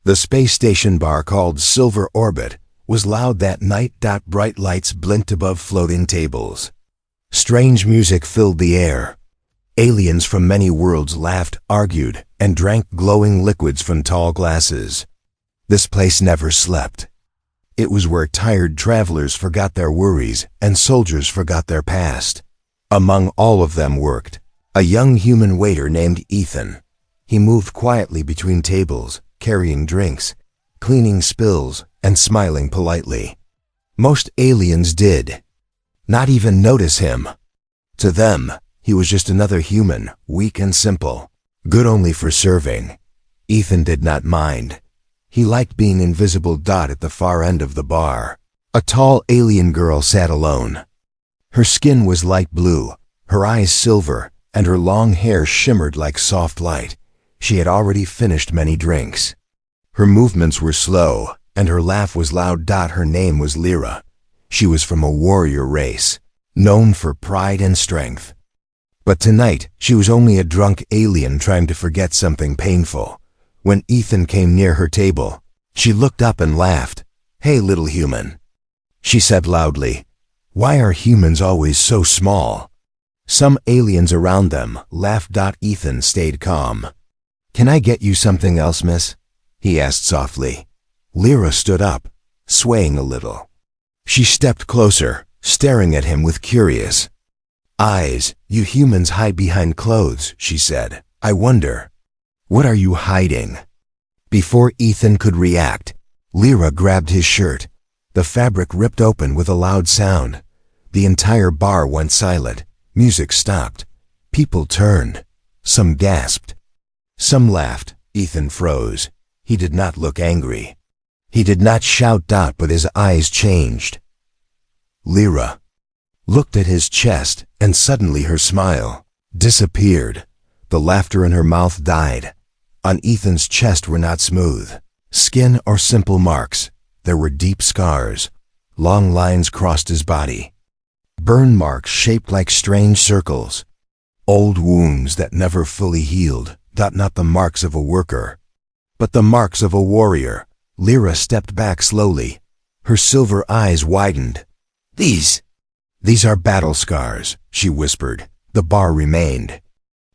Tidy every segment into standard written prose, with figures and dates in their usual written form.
The space station bar called Silver Orbit was loud that night. Bright lights blinked above floating tables. Strange music filled the air. Aliens from many worlds laughed, argued, and drank glowing liquids from tall glasses. This place never slept. It was where tired travelers forgot their worries and soldiers forgot their past. Among all of them worked a young human waiter named Ethan. He moved quietly between tables, carrying drinks, cleaning spills, and smiling politely. Most aliens did not even notice him. To them, he was just another human, weak and simple, good only for serving. Ethan did not mind. He liked being invisible. At the far end of the bar, a tall alien girl sat alone. Her skin was light blue, her eyes silver, and her long hair shimmered like soft light. She had already finished many drinks. Her movements were slow, and her laugh was loud. Her name was Lyra. She was from a warrior race, known for pride and strength. But tonight, she was only a drunk alien trying to forget something painful. When Ethan came near her table, she looked up and laughed. "Hey, little human," she said loudly. "Why are humans always so small?" Some aliens around them laughed. Ethan stayed calm. "Can I get you something else, miss?" he asked softly. Lyra stood up, swaying a little. She stepped closer, staring at him with curious eyes. "You humans hide behind clothes," she said. "I wonder, what are you hiding?" Before Ethan could react, Lyra grabbed his shirt. The fabric ripped open with a loud sound. The entire bar went silent. Music stopped. People turned. Some gasped. Some laughed. Ethan froze. He did not look angry. He did not shout. But his eyes changed. Lyra looked at his chest, and suddenly her smile disappeared. The laughter in her mouth died. On Ethan's chest were not smooth skin or simple marks. There were deep scars. Long lines crossed his body. Burn marks shaped like strange circles. Old wounds that never fully healed. Not the marks of a worker, but the marks of a warrior. Lyra stepped back slowly. Her silver eyes widened. These are battle scars," she whispered. The bar remained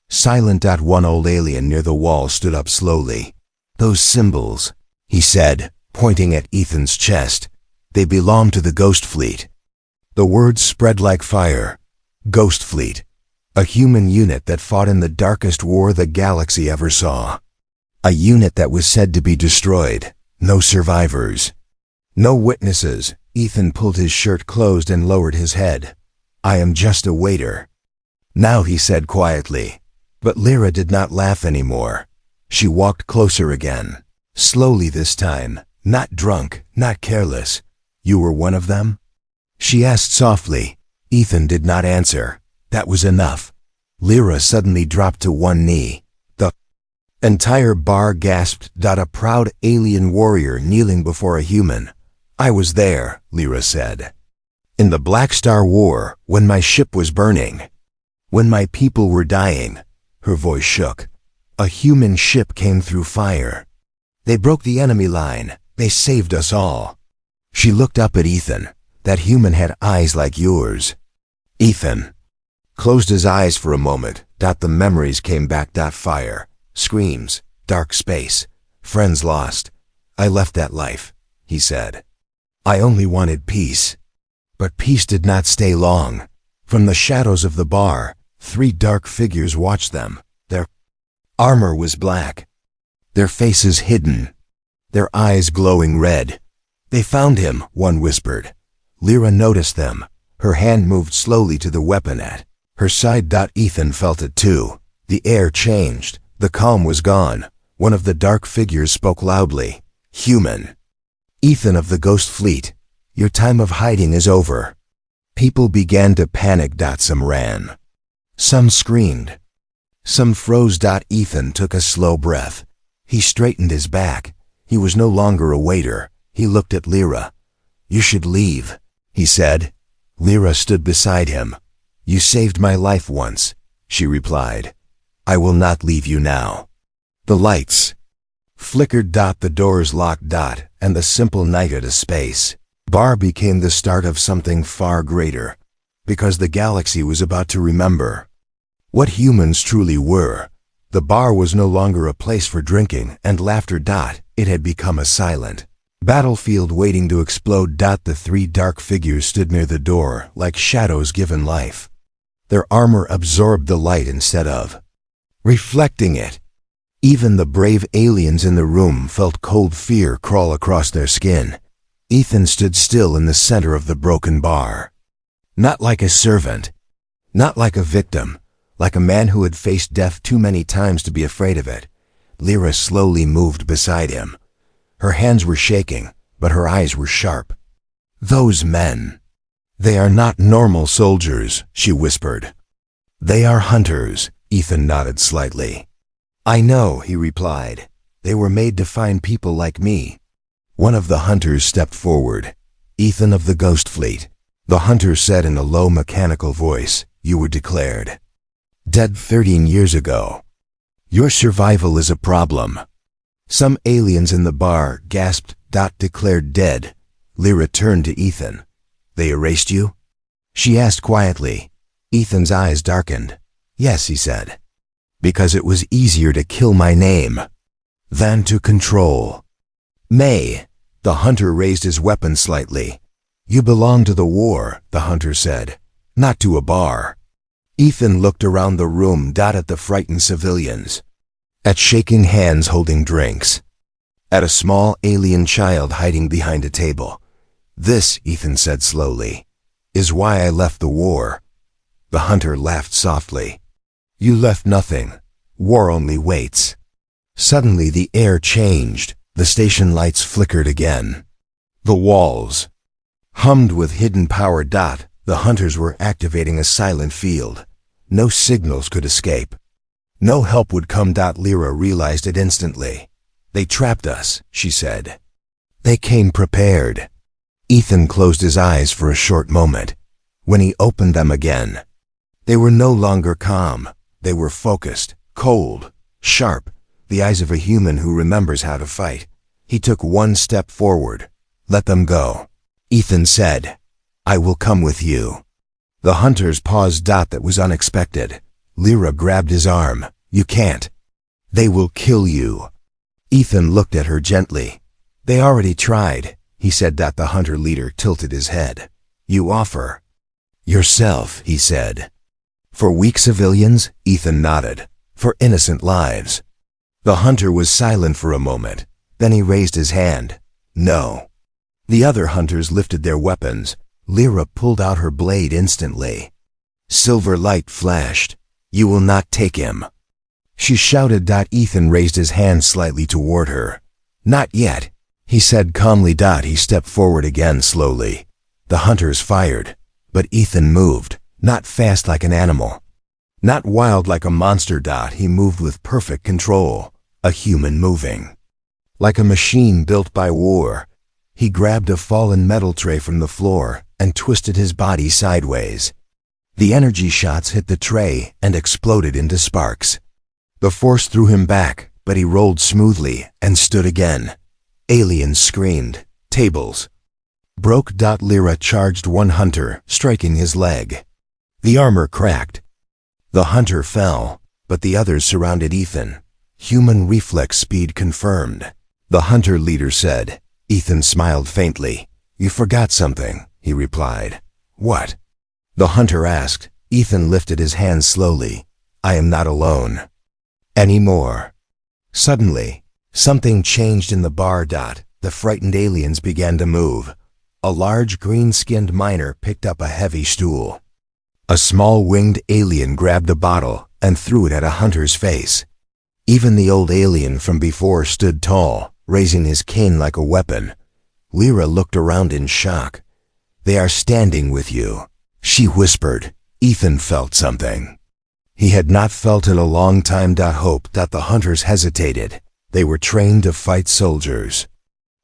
silent. One old alien near the wall stood up slowly. "Those symbols," he said, pointing at Ethan's chest. "They belong to the Ghost Fleet." The words spread like fire. Ghost Fleet. A human unit that fought in the darkest war the galaxy ever saw. A unit that was said to be destroyed. No survivors. No witnesses. Ethan pulled his shirt closed and lowered his head. "I am just a waiter now," he said quietly. But Lyra did not laugh anymore. She walked closer again. Slowly this time. Not drunk, not careless. "You were one of them?" she asked softly. Ethan did not answer. That was enough. Lyra suddenly dropped to one knee. The entire bar gasped. A proud alien warrior kneeling before a human. "I was there," Lyra said. "In the Black Star War, when my ship was burning. When my people were dying." Her voice shook. "A human ship came through fire. They broke the enemy line. They saved us all." She looked up at Ethan. That human had eyes like yours. Ethan closed his eyes for a moment. The memories came back. Fire, screams, dark space, friends lost. "I left that life," he said. "I only wanted peace." But peace did not stay long. From the shadows of the bar, 3 dark figures watched them. Their armor was black, their faces hidden, their eyes glowing red. "They found him," one whispered. Lyra noticed them. Her hand moved slowly to the weapon at her side. Ethan felt it too. The air changed. The calm was gone. One of the dark figures spoke loudly. "Human. Ethan of the Ghost Fleet, your time of hiding is over." People began to panic. Some ran. Some screamed. Some froze. Ethan took a slow breath. He straightened his back. He was no longer a waiter. He looked at Lyra. "You should leave," he said. Lyra stood beside him. "You saved my life once," she replied. "I will not leave you now." The lights Flickered. The doors locked. And the simple night at a space bar became the start of something far greater, because the galaxy was about to remember what humans truly were. The bar was no longer a place for drinking and laughter. It had become a silent battlefield waiting to explode. The three dark figures stood near the door like shadows given life. Their armor absorbed the light instead of reflecting it. Even the brave aliens in the room felt cold fear crawl across their skin. Ethan stood still in the center of the broken bar. Not like a servant, not like a victim, like a man who had faced death too many times to be afraid of it. Lyra slowly moved beside him. Her hands were shaking, but her eyes were sharp. "Those men, they are not normal soldiers," she whispered. "They are hunters." Ethan nodded slightly. "I know," he replied. "They were made to find people like me." One of the hunters stepped forward. "Ethan of the Ghost Fleet," the hunter said in a low mechanical voice, "you were declared dead 13 years ago. Your survival is a problem." Some aliens in the bar gasped. "Declared dead?" Lyra turned to Ethan. "They erased you?" she asked quietly. Ethan's eyes darkened. "Yes," he said. "Because it was easier to kill my name than to control." "May." The hunter raised his weapon slightly. "You belong to the war," the hunter said, "not to a bar." Ethan looked around the room. At the frightened civilians, at shaking hands holding drinks, at a small alien child hiding behind a table. "This," Ethan said slowly, "is why I left the war." The hunter laughed softly. "You left nothing. War only waits." Suddenly the air changed. The station lights flickered again. The walls hummed with hidden power. The hunters were activating a silent field. No signals could escape. No help would come. Lyra realized it instantly. "They trapped us," she said. "They came prepared." Ethan closed his eyes for a short moment. When he opened them again, they were no longer calm. They were focused, cold, sharp, the eyes of a human who remembers how to fight. He took one step forward. "Let them go," Ethan said. "I will come with you." The hunters paused. That was unexpected. Lyra grabbed his arm. "You can't. They will kill you." Ethan looked at her gently. "They already tried," he said. The hunter leader tilted his head. "You offer yourself," he said. "For weak civilians?" Ethan nodded. "For innocent lives." The hunter was silent for a moment. Then he raised his hand. "No." The other hunters lifted their weapons. Lyra pulled out her blade instantly. Silver light flashed. "You will not take him," she shouted. Ethan raised his hand slightly toward her. "Not yet," he said calmly. He stepped forward again slowly. The hunters fired, but Ethan moved, not fast like an animal, not wild like a monster. He moved with perfect control, a human moving like a machine built by war. He grabbed a fallen metal tray from the floor and twisted his body sideways. The energy shots hit the tray and exploded into sparks. The force threw him back, but he rolled smoothly and stood again. Aliens screamed. Tables broke. Lyra charged one hunter, striking his leg. The armor cracked. The hunter fell, but the others surrounded Ethan. Human reflex speed confirmed, the hunter leader said. Ethan smiled faintly. "You forgot something," he replied. "What?" the hunter asked. Ethan lifted his hand slowly. "I am not alone anymore." Suddenly, something changed in the bar. The frightened aliens began to move. A large green-skinned miner picked up a heavy stool. A small winged alien grabbed a bottle and threw it at a hunter's face. Even the old alien from before stood tall, raising his cane like a weapon. Lyra looked around in shock. "They are standing with you," she whispered. Ethan felt something he had not felt in a long time. Hope. The hunters hesitated. They were trained to fight soldiers,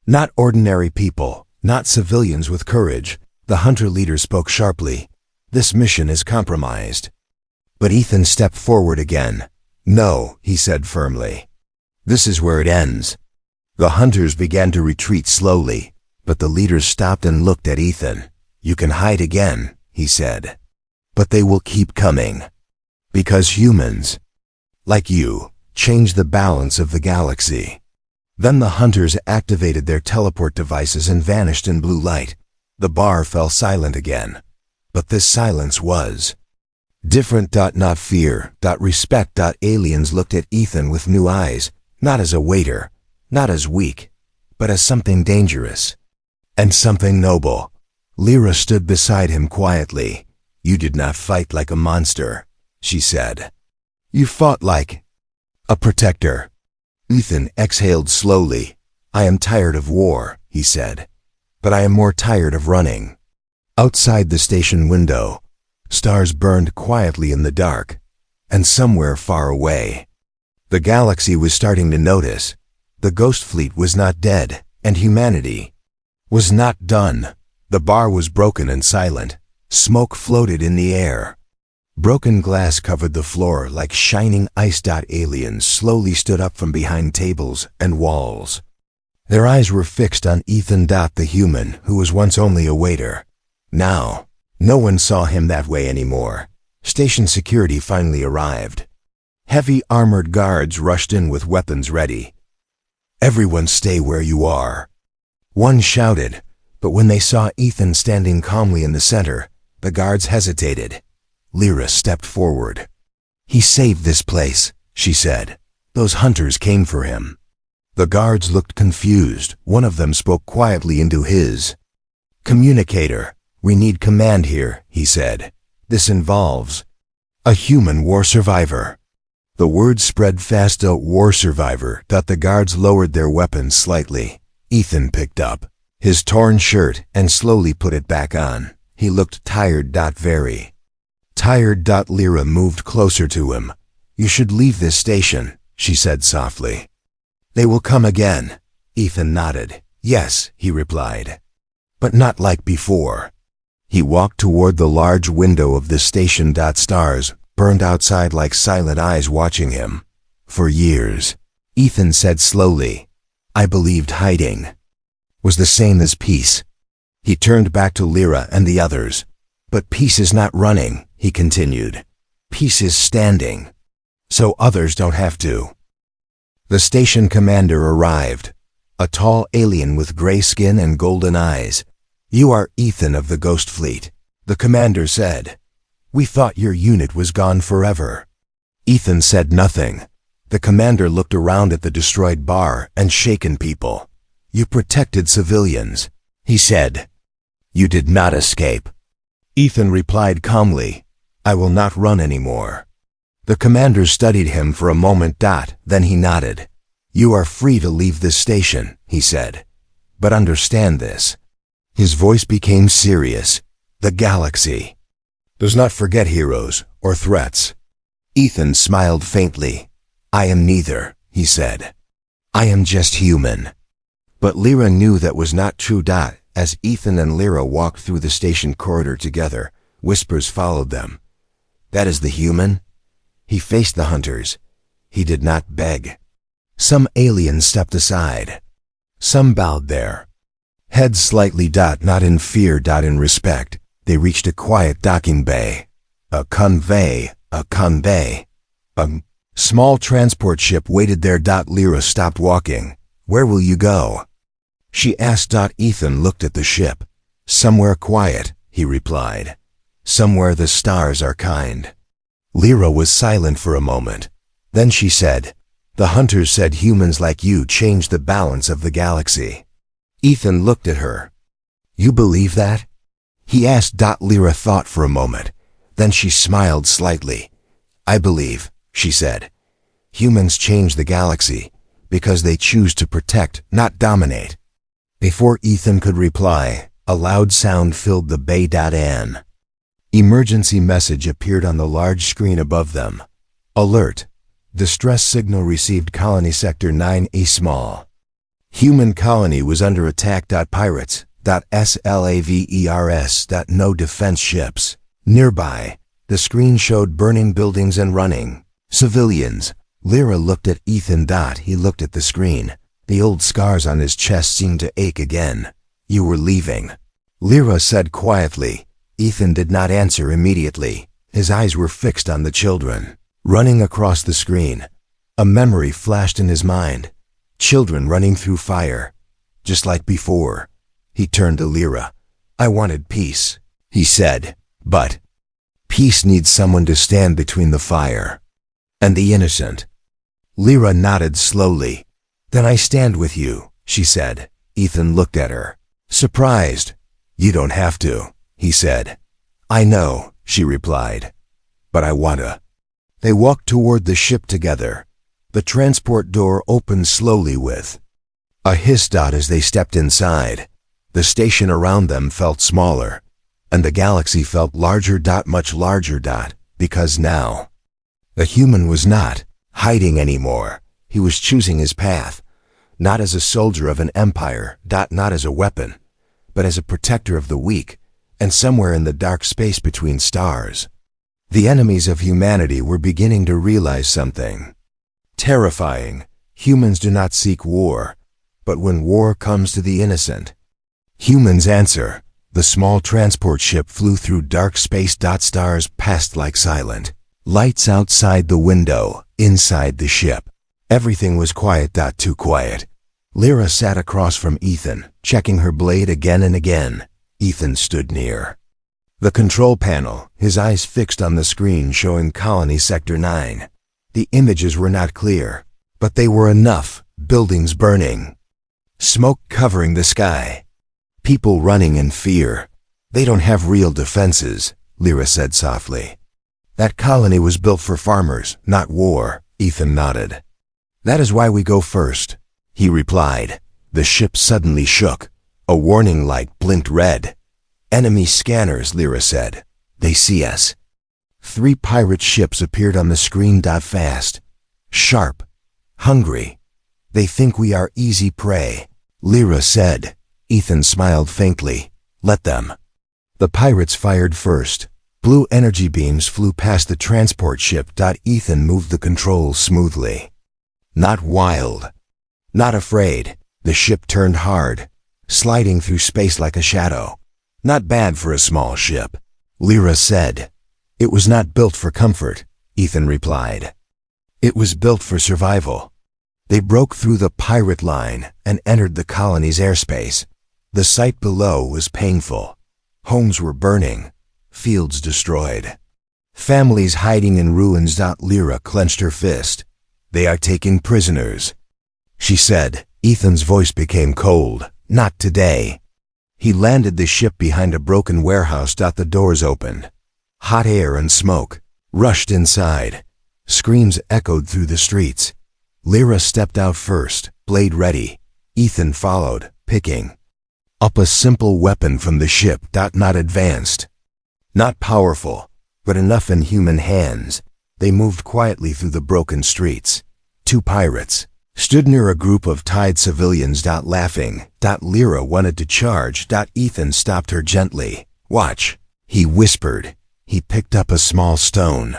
not ordinary people, not civilians with courage. The hunter leader spoke sharply. "This mission is compromised." But Ethan stepped forward again. "No," he said firmly. "This is where it ends." The hunters began to retreat slowly, but the leaders stopped and looked at Ethan. "You can hide again," he said. "But they will keep coming. Because humans, like you, change the balance of the galaxy." Then the hunters activated their teleport devices and vanished in blue light. The bar fell silent again. But this silence was different. Not fear. Respect. Aliens looked at Ethan with new eyes, not as a waiter, not as weak, but as something dangerous. And something noble. Lyra stood beside him quietly. "You did not fight like a monster," she said. "You fought like a protector." Ethan exhaled slowly. "I am tired of war," he said. "But I am more tired of running." Outside the station window, stars burned quietly in the dark, and somewhere far away, the galaxy was starting to notice. The ghost fleet was not dead, and humanity was not done. The bar was broken and silent. Smoke floated in the air. Broken glass covered the floor like shining ice. Aliens slowly stood up from behind tables and walls. Their eyes were fixed on Ethan, the human who was once only a waiter. Now, no one saw him that way anymore. Station security finally arrived. Heavy armored guards rushed in with weapons ready. "Everyone stay where you are," one shouted, but when they saw Ethan standing calmly in the center, the guards hesitated. Lyra stepped forward. "He saved this place," she said. "Those hunters came for him." The guards looked confused. One of them spoke quietly into his communicator. "We need command here," he said. "This involves a human war survivor." The word spread fast. "A war survivor." The guards lowered their weapons slightly. Ethan picked up his torn shirt and slowly put it back on. He looked tired. Very tired. Lyra moved closer to him. "You should leave this station," she said softly. "They will come again." Ethan nodded. "Yes," he replied. "But not like before." He walked toward the large window of the station. Stars burned outside like silent eyes watching him. "For years," Ethan said slowly, "I believed hiding was the same as peace." He turned back to Lyra and the others. "But peace is not running," he continued. "Peace is standing, so others don't have to." The station commander arrived, a tall alien with gray skin and golden eyes. "You are Ethan of the Ghost Fleet," the commander said. "We thought your unit was gone forever." Ethan said nothing. The commander looked around at the destroyed bar and shaken people. "You protected civilians," he said. "You did not escape." Ethan replied calmly, "I will not run anymore." The commander studied him for a moment. Then he nodded. "You are free to leave this station," he said. "But understand this." His voice became serious. "The galaxy does not forget heroes or threats." Ethan smiled faintly. "I am neither," he said. "I am just human." But Lyra knew that was not true. As Ethan and Lyra walked through the station corridor together, whispers followed them. "That is the human?" He faced the hunters. He did not beg. Some aliens stepped aside. Some bowed their heads slightly. Not in fear. In respect. They reached a quiet docking bay. A convey. A small transport ship waited there. Lyra stopped walking. "Where will you go?" she asked. Ethan looked at the ship. "Somewhere quiet," he replied. "Somewhere the stars are kind." Lyra was silent for a moment. Then she said, "The hunters said humans like you changed the balance of the galaxy." Ethan looked at her. "You believe that?" he asked. Lyra thought for a moment. Then she smiled slightly. "I believe," she said. "Humans change the galaxy because they choose to protect, not dominate." Before Ethan could reply, a loud sound filled the bay. An emergency message appeared on the large screen above them. "Alert. Distress signal received. Colony Sector 9A small human colony was under attack. Pirates. Slavers. No defense ships nearby." The screen showed burning buildings and running civilians. Lyra looked at Ethan. He looked at the screen. The old scars on his chest seemed to ache again. "You were leaving," Lyra said quietly. Ethan did not answer immediately. His eyes were fixed on the children. Running across the screen, a memory flashed in his mind. Children running through fire, just like before. He turned to Lyra. "I wanted peace," he said, "but peace needs someone to stand between the fire and the innocent." Lyra nodded slowly. "Then I stand with you," she said. Ethan looked at her, surprised. "You don't have to," he said. "I know," she replied, "but I wanna." They walked toward the ship together. The transport door opened slowly with a hiss dot as they stepped inside. The station around them felt smaller, and the galaxy felt larger dot, much larger dot, because now the human was not hiding anymore. He was choosing his path, not as a soldier of an empire, dot, not as a weapon, but as a protector of the weak, and somewhere in the dark space between stars. The enemies of humanity were beginning to realize something terrifying. Humans do not seek war, but when war comes to the innocent, humans answer. The small transport ship flew through dark space. Stars passed like silent lights outside the window. Inside the ship, everything was quiet. Too quiet. Lyra sat across from Ethan, checking her blade again and again. Ethan stood near the control panel, his eyes fixed on the screen showing Colony Sector 9. The images were not clear, but they were enough. Buildings burning, smoke covering the sky, people running in fear. "They don't have real defenses," Lyra said softly. "That colony was built for farmers, not war." Ethan nodded. "That is why we go first," he replied. The ship suddenly shook. A warning light blinked red. "Enemy scanners," Lyra said. "They see us." 3 pirate ships appeared on the screen. Fast, sharp, hungry. "They think we are easy prey," Lyra said. Ethan smiled faintly. "Let them." The pirates fired first. Blue energy beams flew past the transport ship. Ethan moved the controls smoothly. Not wild, not afraid. The ship turned hard, sliding through space like a shadow. "Not bad for a small ship," Lyra said. "It was not built for comfort," Ethan replied. "It was built for survival." They broke through the pirate line and entered the colony's airspace. The sight below was painful. Homes were burning, fields destroyed, families hiding in ruins. Lyra clenched her fist. "They are taking prisoners," she said. Ethan's voice became cold. "Not today." He landed the ship behind a broken warehouse. The doors opened. Hot air and smoke rushed inside. Screams echoed through the streets. Lyra stepped out first, blade ready. Ethan followed, picking up a simple weapon from the ship. Not advanced, not powerful, but enough in human hands. They moved quietly through the broken streets. 2 pirates stood near a group of tied civilians. Laughing. Lyra wanted to charge. Ethan stopped her gently. "Watch," he whispered. He picked up a small stone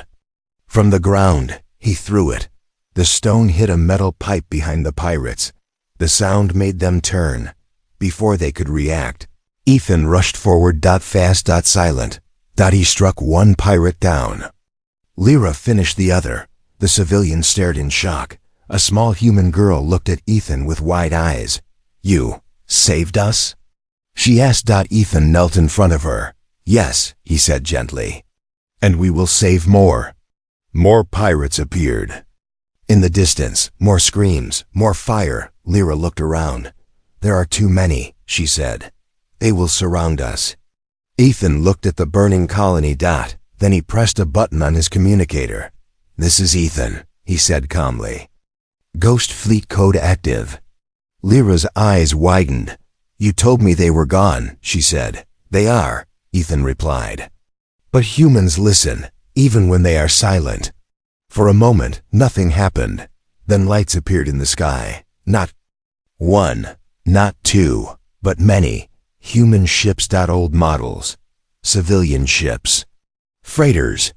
from the ground. He threw it. The stone hit a metal pipe behind the pirates. The sound made them turn. Before they could react, Ethan rushed forward. Fast, silent. He struck 1 pirate down. Lyra finished the other. The civilian stared in shock. A small human girl looked at Ethan with wide eyes. "You saved us?" she asked. Ethan knelt in front of her. "Yes," he said gently. "And we will save more." More pirates appeared. In the distance, more screams, more fire. Lyra looked around. "There are too many," she said. "They will surround us." Ethan looked at the burning colony. Then he pressed a button on his communicator. "This is Ethan," he said calmly. "Ghost Fleet code active." Lyra's eyes widened. "You told me they were gone," she said. "They are," Ethan replied. "But humans listen, even when they are silent." For a moment, nothing happened. Then lights appeared in the sky. Not 1, not 2, but many. Human ships. Old models. Civilian ships. Freighters.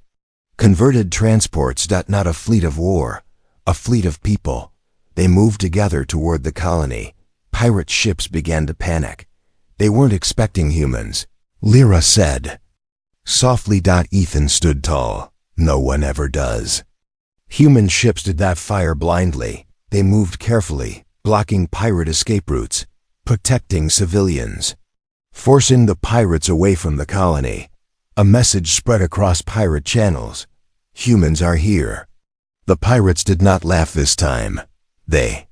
Converted transports. Not a fleet of war. A fleet of people. They moved together toward the colony. Pirate ships began to panic. They weren't expecting humans. Lyra said. Softly. Ethan stood tall. No one ever does. Human ships did not fire blindly. They moved carefully, blocking pirate escape routes, protecting civilians, forcing the pirates away from the colony. A message spread across pirate channels. Humans are here. The pirates did not laugh this time. They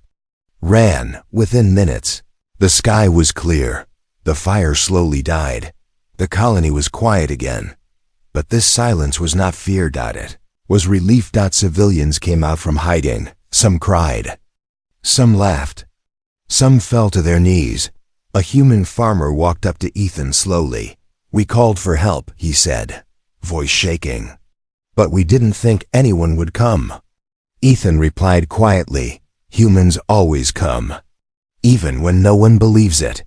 ran within minutes. The sky was clear. The fire slowly died. The colony was quiet again. But this silence was not fear. It was relief. Civilians came out from hiding. Some cried. Some laughed. Some fell to their knees. A human farmer walked up to Ethan slowly. We called for help, he said, voice shaking. But we didn't think anyone would come. Ethan replied quietly, humans always come, even when no one believes it.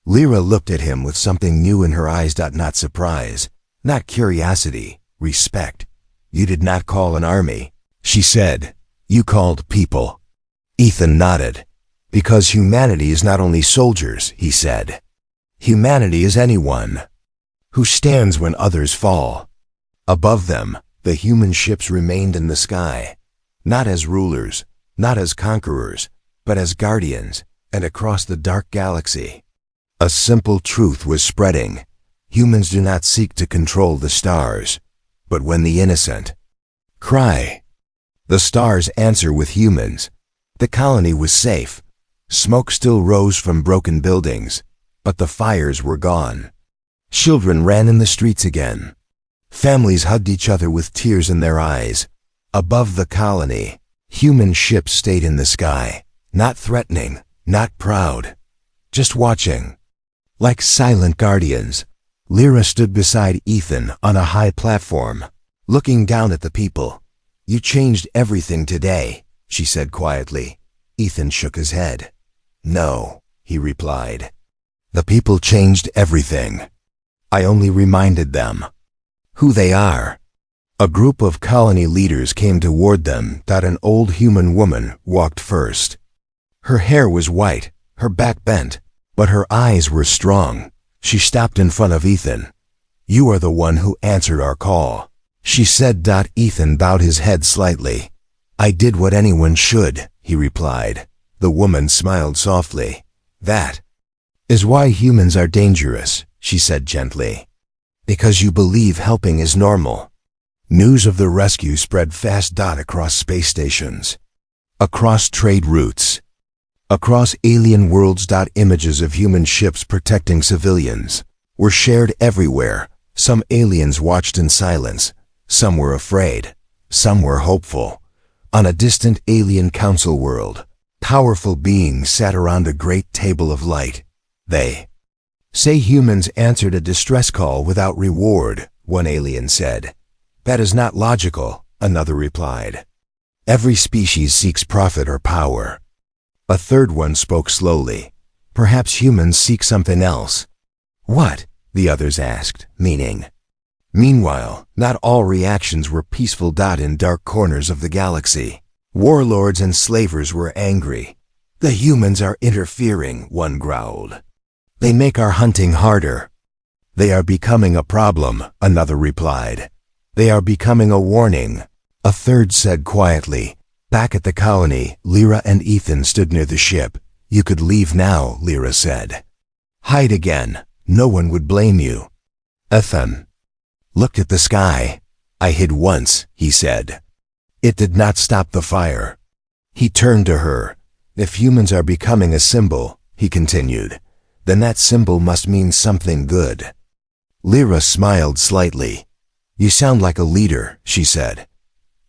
Lyra looked at him with something new in her eyes. Not surprise, not curiosity, respect. You did not call an army, she said. You called people. Ethan nodded. Because humanity is not only soldiers, he said. Humanity is anyone who stands when others fall. Above them, the human ships remained in the sky, not as rulers, not as conquerors, but as guardians, and across the dark galaxy. A simple truth was spreading. Humans do not seek to control the stars, but when the innocent cry, the stars answer with humans. The colony was safe. Smoke still rose from broken buildings, but the fires were gone. Children ran in the streets again. Families hugged each other with tears in their eyes. Above the colony, human ships stayed in the sky, not threatening, not proud, just watching. Like silent guardians, Lyra stood beside Ethan on a high platform, looking down at the people. You changed everything today, she said quietly. Ethan shook his head. No, he replied. The people changed everything. I only reminded them who they are. A group of colony leaders came toward them. An old human woman walked first. Her hair was white, her back bent, but her eyes were strong. She stopped in front of Ethan. You are the one who answered our call, she said. Ethan bowed his head slightly. I did what anyone should, he replied. The woman smiled softly. That is why humans are dangerous, she said gently. Because you believe helping is normal. News of the rescue spread fast. Across space stations, across trade routes, across alien worlds. Images of human ships protecting civilians were shared everywhere. Some aliens watched in silence. Some were afraid. Some were hopeful. On a distant alien council world, powerful beings sat around a great table of light. They say humans answered a distress call without reward, one alien said. That is not logical, another replied. Every species seeks profit or power. A third one spoke slowly. Perhaps humans seek something else. What? The others asked, meaning. Meanwhile, not all reactions were peaceful. In dark corners of the galaxy, warlords and slavers were angry. The humans are interfering, one growled. They make our hunting harder. They are becoming a problem, another replied. They are becoming a warning, a third said quietly. Back at the colony, Lyra and Ethan stood near the ship. You could leave now, Lyra said. Hide again. No one would blame you. Ethan looked at the sky. I hid once, he said. It did not stop the fire. He turned to her. If humans are becoming a symbol, he continued, then that symbol must mean something good. Lyra smiled slightly. You sound like a leader, she said.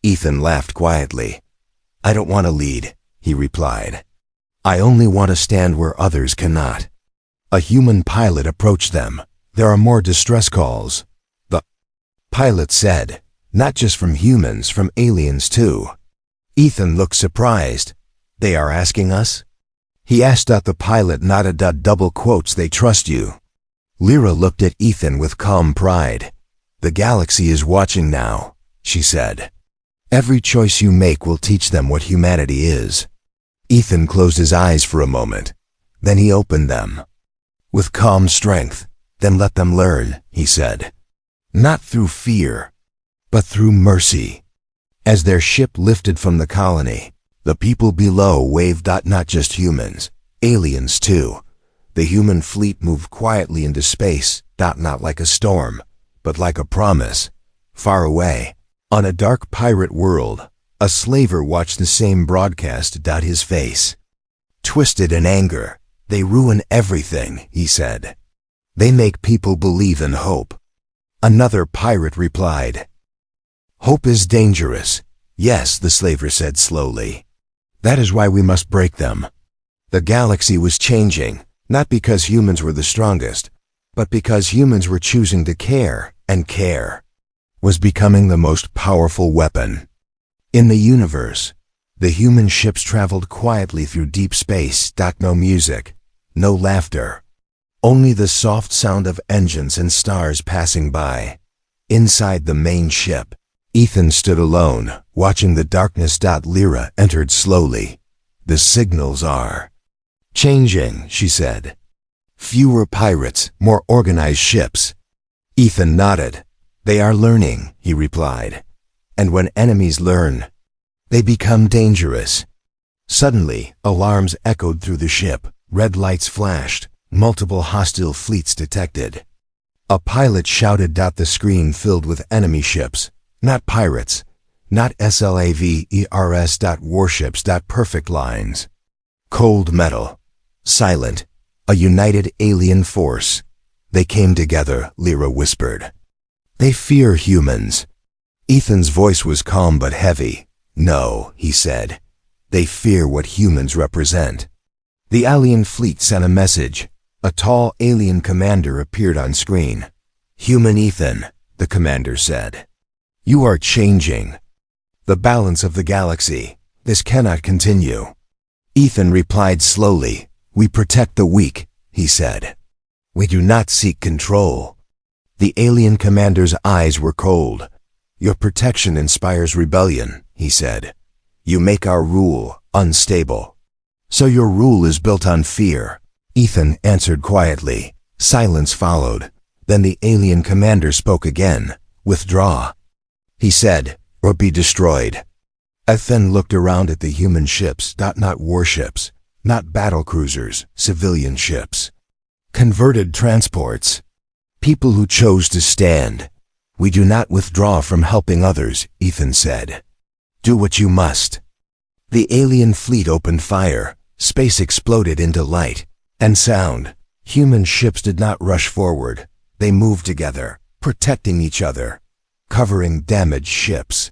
Ethan laughed quietly. I don't want to lead, he replied. I only want to stand where others cannot. A human pilot approached them. There are more distress calls. The pilot said, not just from humans, from aliens too. Ethan looked surprised. They are asking us? He asked. The pilot nodded. Double quotes, they trust you. Lyra looked at Ethan with calm pride. The galaxy is watching now, she said. Every choice you make will teach them what humanity is. Ethan closed his eyes for a moment. Then he opened them. With calm strength, "Then let them learn," he said. Not through fear, but through mercy. As their ship lifted from the colony, the people below waved. Not just humans, aliens too. The human fleet moved quietly into space, not like a storm, but like a promise. Far away, on a dark pirate world, a slaver watched the same broadcast. His face twisted in anger. "They ruin everything," he said. "They make people believe in hope." Another pirate replied, "Hope is dangerous." "Yes," the slaver said slowly. "That is why we must break them." The galaxy was changing, not because humans were the strongest, but because humans were choosing to care, and care was becoming the most powerful weapon in the universe. The human ships traveled quietly through deep space. No music, no laughter, only the soft sound of engines and stars passing by. Inside the main ship, Ethan stood alone, watching the darkness. Lyra entered slowly. "The signals are changing," she said. "Fewer pirates, more organized ships." Ethan nodded. "They are learning," he replied. "And when enemies learn, they become dangerous." Suddenly, alarms echoed through the ship. Red lights flashed. Multiple hostile fleets detected. A pilot shouted. The screen filled with enemy ships. Not pirates. Not slavers. Warships. Perfect lines. Cold metal. Silent. A united alien force. "They came together," Lyra whispered. "They fear humans." Ethan's voice was calm but heavy. "No," he said. "They fear what humans represent." The alien fleet sent a message. A tall alien commander appeared on screen. "Human Ethan," the commander said. "You are changing the balance of the galaxy. This cannot continue." Ethan replied slowly. "We protect the weak," he said. "We do not seek control." The alien commander's eyes were cold. "Your protection inspires rebellion," he said. "You make our rule unstable. So your rule is built on fear." Ethan answered quietly. Silence followed. Then the alien commander spoke again. "Withdraw," he said, "or be destroyed." Ethan looked around at the human ships. Not warships, not battlecruisers, civilian ships. Converted transports. People who chose to stand. "We do not withdraw from helping others," Ethan said. "Do what you must." The alien fleet opened fire. Space exploded into light and sound. Human ships did not rush forward. They moved together, protecting each other, covering damaged ships,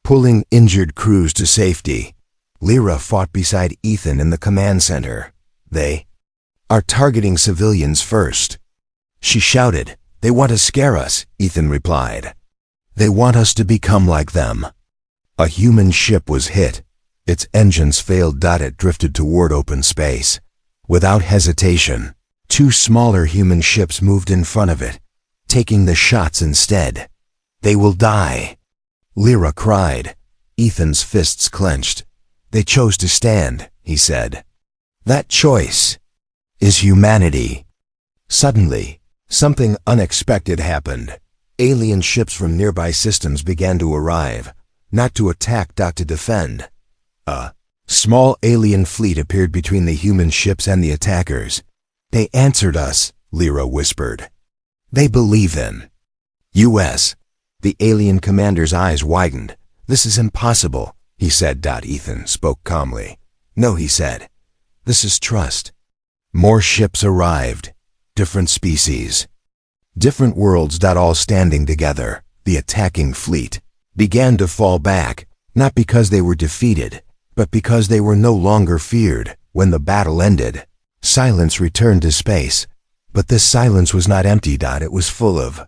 pulling injured crews to safety. Lyra fought beside Ethan in the command center. "They are targeting civilians first," she shouted. "They want to scare us," Ethan replied. "They want us to become like them." A human ship was hit. Its engines failed. It drifted toward open space. Without hesitation, two smaller human ships moved in front of it, taking the shots instead. "They will die," Lyra cried. Ethan's fists clenched. "They chose to stand," he said. "That choice is humanity." Suddenly, something unexpected happened. Alien ships from nearby systems began to arrive, not to attack, to defend. A small alien fleet appeared between the human ships and the attackers. "They answered us," Lyra whispered. "They believe in US." The alien commander's eyes widened. "This is impossible," he said. Ethan spoke calmly. "No," he said. "This is trust." More ships arrived. Different species. Different worlds. All standing together. The attacking fleet began to fall back, not because they were defeated, but because they were no longer feared. When the battle ended, silence returned to space. But this silence was not empty. It was full of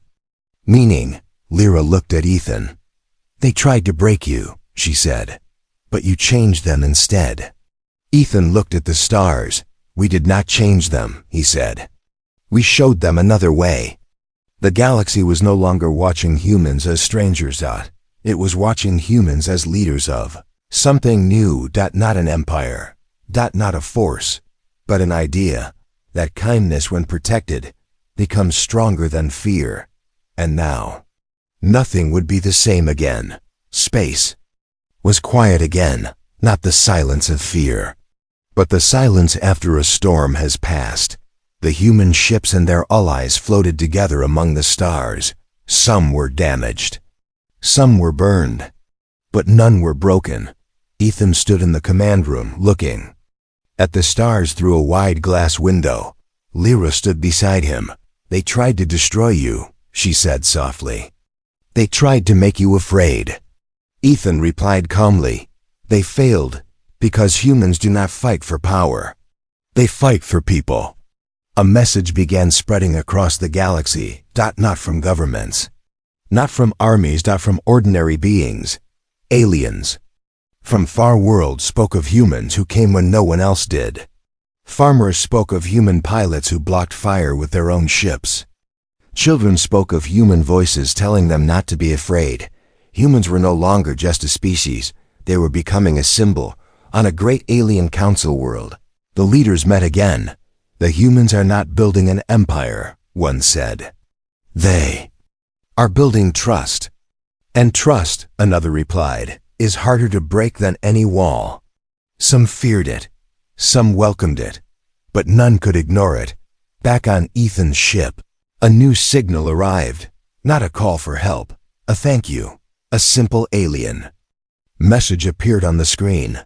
meaning. Lyra looked at Ethan. "They tried to break you," she said, "but you changed them instead." Ethan looked at the stars. "We did not change them," he said. "We showed them another way." The galaxy was no longer watching humans as strangers. It was watching humans as leaders of something new. Not an empire, Not a force, but an idea, that kindness when protected becomes stronger than fear. And now, nothing would be the same again. Space was quiet again, not the silence of fear, but the silence after a storm has passed. The human ships and their allies floated together among the stars. Some were damaged, some were burned, but none were broken. Ethan stood in the command room, looking at the stars through a wide glass window. Lyra stood beside him. "They tried to destroy you," she said softly. "They tried to make you afraid." Ethan replied calmly, "They failed because humans do not fight for power. They fight for people." A message began spreading across the galaxy, not from governments, not from armies, from ordinary beings. Aliens from far worlds spoke of humans who came when no one else did. Farmers spoke of human pilots who blocked fire with their own ships. Children spoke of human voices telling them not to be afraid. Humans were no longer just a species, they were becoming a symbol. On a great alien council world, the leaders met again. "The humans are not building an empire," one said. "They are building trust." "And trust," another replied, "is harder to break than any wall." Some feared it, some welcomed it, but none could ignore it. Back on Ethan's ship, a new signal arrived. Not a call for help, a thank you, a simple alien message appeared on the screen.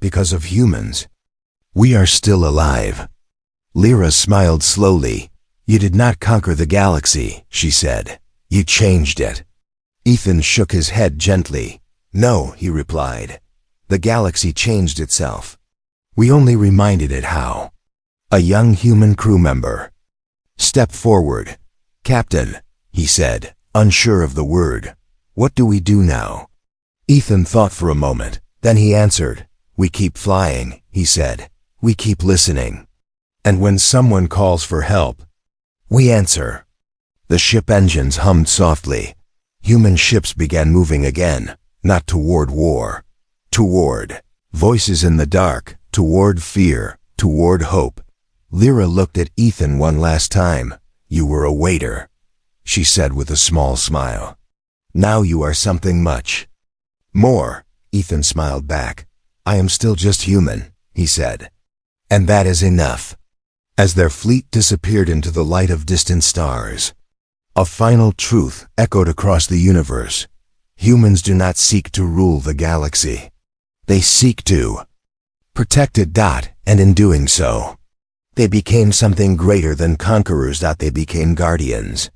"Because of humans, we are still alive." Lyra smiled slowly. "You did not conquer the galaxy," she said. "You changed it." Ethan shook his head gently. "No," he replied. "The galaxy changed itself. We only reminded it how." A young human crew member stepped forward. "Captain," he said, unsure of the word, "what do we do now?" Ethan thought for a moment. Then he answered. "We keep flying," he said. "We keep listening. And when someone calls for help, we answer." The ship engines hummed softly. Human ships began moving again, not toward war, toward voices in the dark, toward fear, toward hope. Lyra looked at Ethan one last time. "You were a waiter," she said with a small smile. "Now you are something much more." Ethan smiled back. "I am still just human," he said. "And that is enough." As their fleet disappeared into the light of distant stars, a final truth echoed across the universe. Humans do not seek to rule the galaxy. They seek to protect it. And in doing so, they became something greater than conquerors. They became guardians.